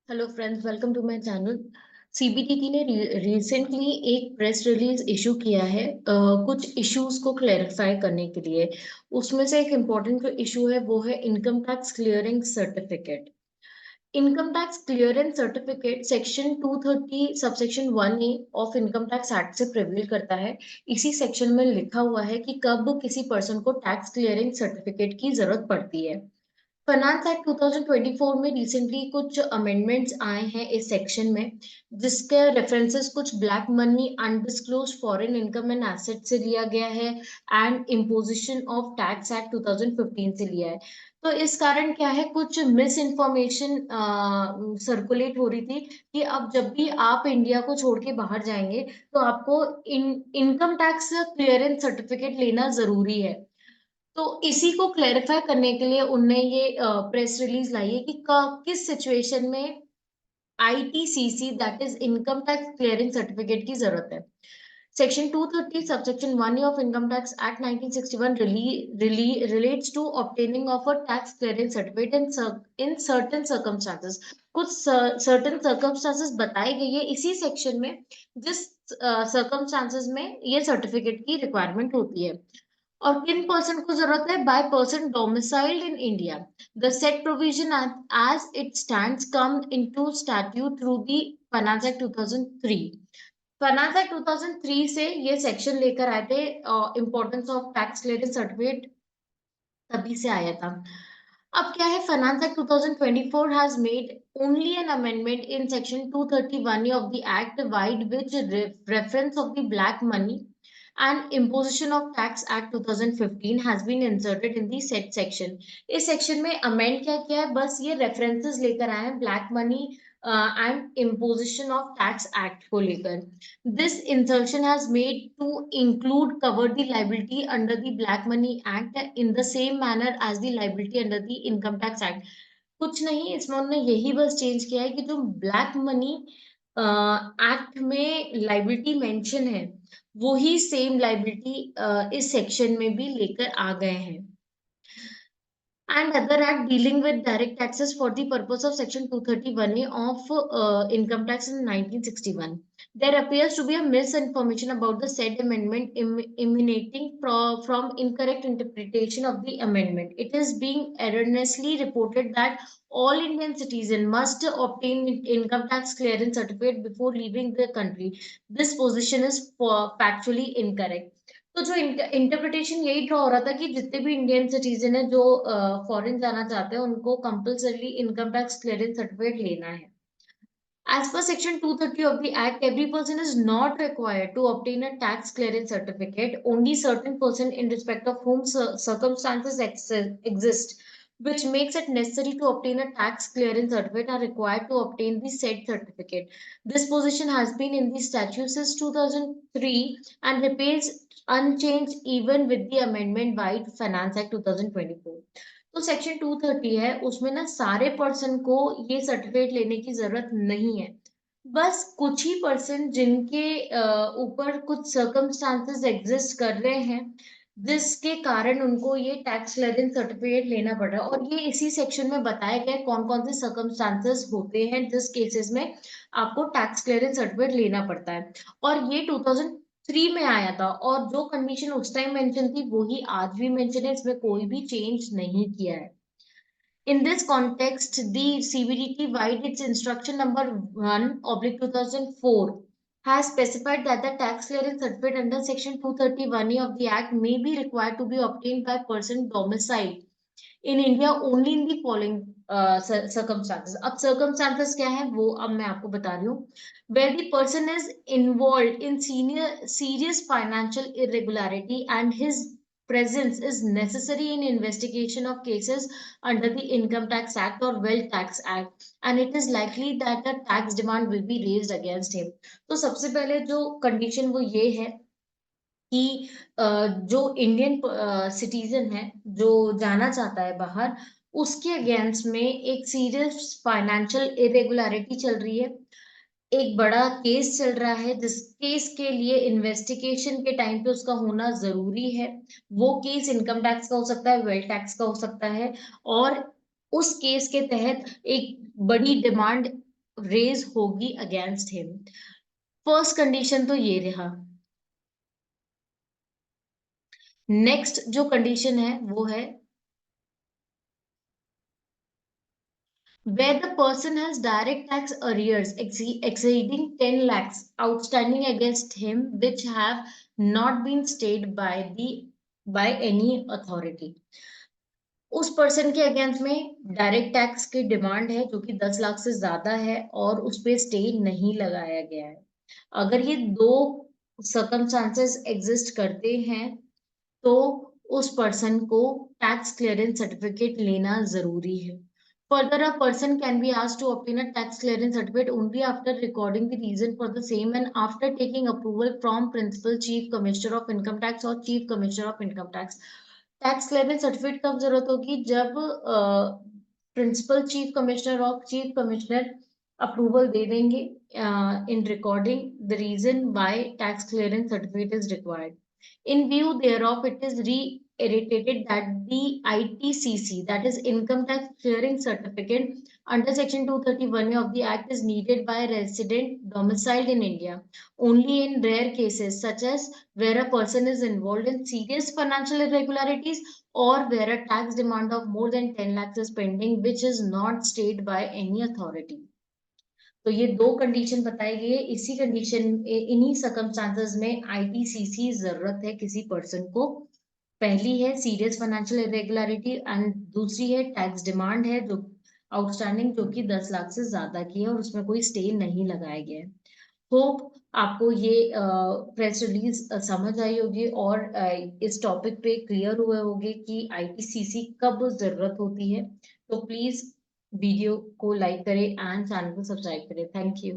Hello friends, welcome to my channel. CBDT ने recently एक press release issue किया है कुछ इश्यूज को क्लेरिफाई करने के लिए। उसमें से एक इम्पोर्टेंट जो इशू है वो है income tax clearing certificate. Income tax clearance certificate section 230 subsection 1A of income tax act से प्रिवेल करता है। इसी सेक्शन में लिखा हुआ है कि कब किसी पर्सन को टैक्स क्लियरिंग सर्टिफिकेट की जरूरत पड़ती है। फाइनेंस एक्ट 2024 में रिसेंटली कुछ अमेंडमेंट्स आए हैं इस सेक्शन में, जिसके रेफरेंसेस कुछ black money, undisclosed foreign income and asset से लिया गया है and imposition of tax act 2015 से लिया है। तो इस कारण क्या है, कुछ मिस इन्फॉर्मेशन सर्कुलेट हो रही थी कि अब जब भी आप इंडिया को छोड़ के बाहर जाएंगे तो आपको इनकम टैक्स क्लियरेंस सर्टिफिकेट लेना जरूरी है। तो इसी को क्लेरिफाई करने के लिए उनने ये प्रेस रिलीज लाई है कि किस सिचुएशन में ITCC that is income tax clearing certificate की जरूरत है। Section 230 subsection 1 of income tax act 1961 relates to obtaining of a tax clearance certificate in certain circumstances। कुछ certain circumstances बताई गई है इसी सेक्शन में, जिस circumstances में ये सर्टिफिकेट की रिक्वायरमेंट होती है। और किन पर्सन को जरूरत है? By person domiciled in India. The said provision as it stands come into statute through the finance act 2003। Finance act 2003 से ये सेक्शन लेकर आए थे। Importance of tax clearance certificate तभी से आया था। अब क्या है, finance act 2024 has made only an amendment in section 231 of the act wide which reference of the black money and imposition of tax act 2015 has been inserted in the said section। इस section में amend क्या किया है, बस ये references लेकर आए हैं black money and imposition of tax act को लेकर। This insertion has made to include cover the liability under the Black Money Act in the same manner as the liability under the Income Tax Act। कुछ नहीं, इसमें उन्होंने यही बस change किया है कि जो ब्लैक मनी एक्ट में लाइबिलिटी मेंशन है, वो ही सेम लाइबिलिटी इस सेक्शन में भी लेकर आ गए हैं। And other act dealing with direct taxes for the purpose of section 231A of income tax in 1961। There appears to be a misinformation about the said amendment emanating from incorrect interpretation of the amendment. It is being erroneously reported that all Indian citizens must obtain income tax clearance certificate before leaving the country। This position is factually incorrect। तो जो interpretation यही draw हो रहा था कि जितने भी Indian citizen है जो फॉरेन जाना चाहते हैं, उनको compulsory income tax clearance certificate लेना है। As per Section 230 of the Act, every person is not required to obtain a tax clearance certificate. Only certain person in respect of whom circumstances exist, which makes it necessary to obtain a tax clearance certificate, are required to obtain the said certificate. This position has been in the statute since 2003 and remains unchanged even with the amendment by Finance Act 2024। तो section 230 है, उसमें ना सारे person को ये certificate लेने की जरूरत नहीं है। बस कुछ ही पर्सन जिनके ऊपर कुछ सर्कमस्टांसेस एग्जिस्ट कर रहे हैं, जिसके कारण उनको ये टैक्स क्लियरेंस सर्टिफिकेट लेना पड़ रहा है। और ये इसी सेक्शन में बताया गया कौन कौन से सर्कमस्टांसेस होते हैं जिस केसेस में आपको टैक्स क्लियरेंस सर्टिफिकेट लेना पड़ता है। और ये 2003 में आया था, और जो कंडीशन उस टाइम मेंशन थी वही आज भी मेंशन है, इसमें कोई भी चेंज नहीं किया है। In this context, the CBDT, vide its instruction number 1/2004, has specified that the tax clearance certificate under section 231A of the Act may be required to be obtained by person domiciled in India only in the following circumstances। अब circumstances क्या है वो अब मैं आपको बता रही हूँ। Where the person is involved in serious financial irregularity and his presence is necessary in investigation of cases under the Income Tax Act or Wealth Tax Act and it is likely that a tax demand will be raised against him। तो सबसे पहले जो condition वो ये है कि जो Indian citizen है जो जाना चाहता है बाहर, उसके अगेंस्ट में एक सीरियस फाइनेंशियल इरेगुलरिटी चल रही है, एक बड़ा केस चल रहा है, जिस केस के लिए इन्वेस्टिगेशन के टाइम पे उसका होना जरूरी है। वो केस इनकम टैक्स का हो सकता है, वेल्थ टैक्स का हो सकता है, और उस केस के तहत एक बड़ी डिमांड रेज होगी अगेंस्ट हिम। फर्स्ट कंडीशन तो ये रहा। नेक्स्ट जो कंडीशन है वो है where the person has direct tax arrears exceeding 10 lakhs outstanding against him which have not been stayed by any authority। उस पर्सन के अगेंस्ट में डायरेक्ट टैक्स की डिमांड है जो कि 10 लाख से ज्यादा है और उस पे स्टे नहीं लगाया गया है। अगर ये दो सर्कमस्टांसेस एग्जिस्ट करते हैं तो उस पर्सन को टैक्स क्लियरेंस सर्टिफिकेट लेना जरूरी है। Further, a person can be asked to obtain a tax clearance certificate only after recording the reason for the same and after taking approval from Principal Chief Commissioner of Income Tax or Chief Commissioner of Income Tax। Tax clearance certificate कब जरूरत होगी? जब principal chief commissioner और chief commissioner approval दे देंगे in recording the reason why tax clearance certificate is required. In view thereof, it is reiterated that the ITCC, that is Income Tax Clearing Certificate, under Section 231A of the Act is needed by a resident domiciled in India only in rare cases, such as where a person is involved in serious financial irregularities or where a tax demand of more than 10 lakhs is pending, which is not stayed by any authority। तो ये दो condition बताई गई है। इसी condition इन्हीं circumstances में आईटीसीसी जरूरत है किसी पर्सन को। पहली है सीरियस फाइनेंशियल इरेगुलरिटी एंड दूसरी है टैक्स डिमांड है जो आउटस्टैंडिंग जो कि 10 लाख से ज्यादा की है और उसमें कोई स्टे नहीं लगाया गया है। होप आपको ये प्रेस रिलीज समझ आई होगी और इस टॉपिक पे क्लियर हुए होंगे कि आईटीसीसी कब जरूरत होती है। तो प्लीज वीडियो को लाइक करें एंड चैनल को सब्सक्राइब करें। Thank you.